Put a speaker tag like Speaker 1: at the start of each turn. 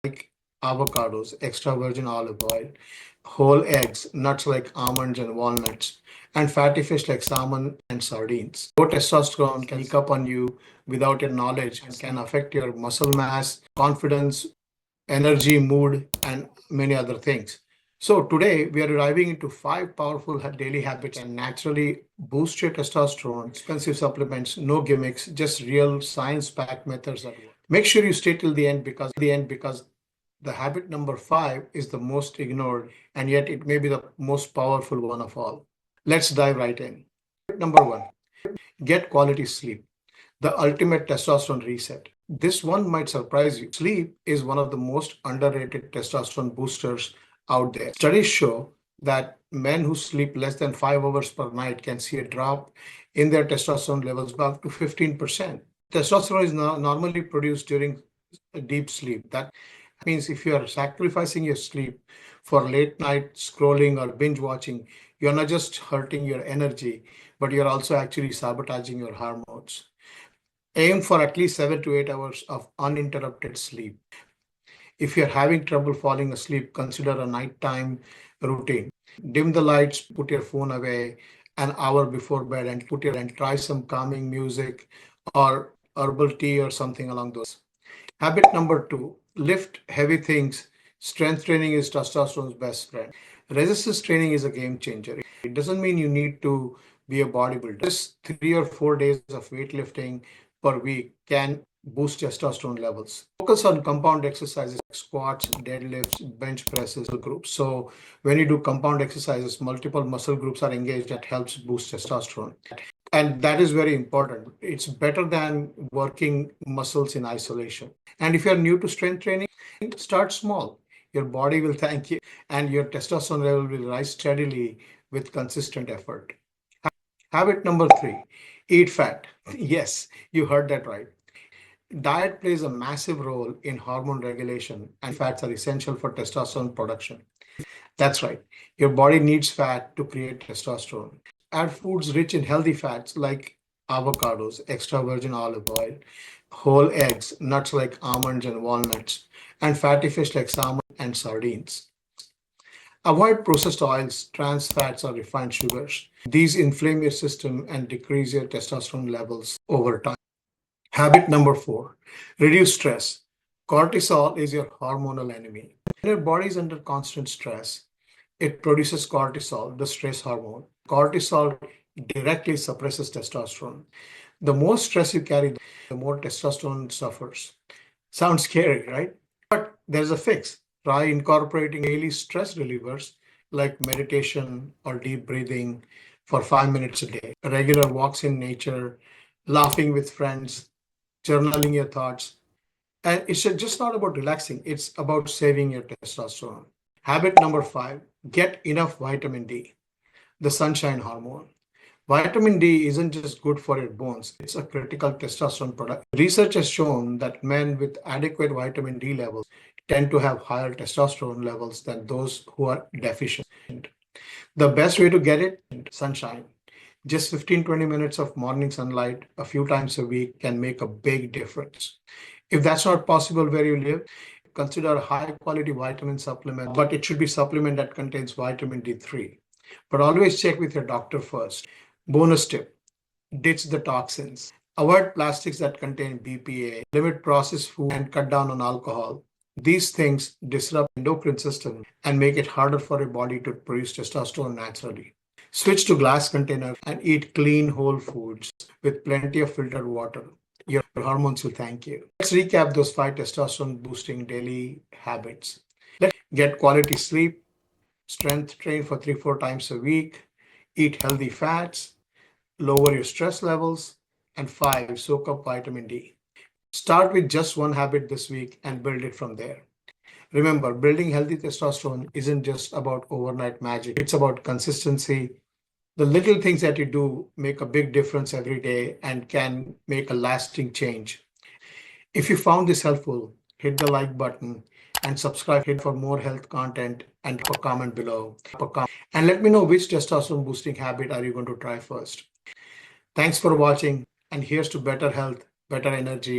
Speaker 1: like avocados, extra virgin olive oil, whole eggs, nuts like almonds and walnuts, and fatty fish like salmon and sardines. Low testosterone can sneak up on you without your knowledge and can affect your muscle mass, confidence, energy, mood, and many other things. So today we are diving into five powerful daily habits and naturally boost your testosterone. Expensive supplements, no gimmicks, just real science-backed methods that work. Make sure you stay till the end because the habit number five is the most ignored and yet it may be the most powerful one of all. Let's dive right in. Number one, get quality sleep, the ultimate testosterone reset. This one might surprise you. Sleep is one of the most underrated testosterone boosters out there. Studies show that men who sleep less than 5 hours per night can see a drop in their testosterone levels by up to 15%. Testosterone is normally produced during deep sleep. That means if you are sacrificing your sleep for late night scrolling or binge watching, you're not just hurting your energy, but you're also actually sabotaging your hormones. Aim for at least 7 to 8 hours of uninterrupted sleep. If you're having trouble falling asleep, consider a nighttime routine. Dim the lights, put your phone away an hour before bed and try some calming music or herbal tea or something along those. Habit number two, lift heavy things. Strength training is testosterone's best friend. Resistance training is a game changer. It doesn't mean you need to be a bodybuilder. Just 3 or 4 days of weightlifting per week can boost testosterone levels. Focus on compound exercises like squats, deadlifts, bench presses, groups. So when you do compound exercises, multiple muscle groups are engaged that helps boost testosterone. And that is very important. It's better than working muscles in isolation. And if you're new to strength training, start small. Your body will thank you, and your testosterone level will rise steadily with consistent effort. Habit number three, eat fat. Yes, you heard that right. Diet plays a massive role in hormone regulation, and fats are essential for testosterone production. That's right. Your body needs fat to create testosterone. Add foods rich in healthy fats like avocados, extra virgin olive oil, whole eggs, nuts like almonds and walnuts, and fatty fish like salmon and sardines. Avoid processed oils, trans fats, or refined sugars. These inflame your system and decrease your testosterone levels over time. Habit number four, reduce stress. Cortisol is your hormonal enemy. When your body is under constant stress, it produces cortisol, the stress hormone. Cortisol directly suppresses testosterone. The more stress you carry, the more testosterone suffers. Sounds scary, right? But there's a fix. Try incorporating daily stress relievers like meditation or deep breathing for 5 minutes a day, regular walks in nature, laughing with friends, journaling your thoughts. And it's just not about relaxing, it's about saving your testosterone. Habit number five, get enough vitamin D, the sunshine hormone. Vitamin D isn't just good for your bones, it's a critical testosterone product. Research has shown that men with adequate vitamin D levels tend to have higher testosterone levels than those who are deficient. The best way to get it, sunshine. Just 15-20 minutes of morning sunlight a few times a week can make a big difference. If that's not possible where you live, consider a high quality vitamin supplement, but it should be supplement that contains vitamin D3. But always check with your doctor first. Bonus tip, ditch the toxins. Avoid plastics that contain BPA, limit processed food, and cut down on alcohol. These things disrupt endocrine system and make it harder for your body to produce testosterone naturally. Switch to glass container and eat clean whole foods with plenty of filtered water. Your hormones will thank you. Let's recap those five testosterone boosting daily habits. Let's get quality sleep, strength train for 3-4 times a week, eat healthy fats, lower your stress levels, and five, soak up vitamin D. Start with just one habit this week and build it from there. Remember, building healthy testosterone isn't just about overnight magic, it's about consistency. The little things that you do make a big difference every day and can make a lasting change. If you found this helpful, hit the like button and subscribe for more health content and a comment below. And let me know which testosterone boosting habit are you going to try first. Thanks for watching, and here's to better health, better energy,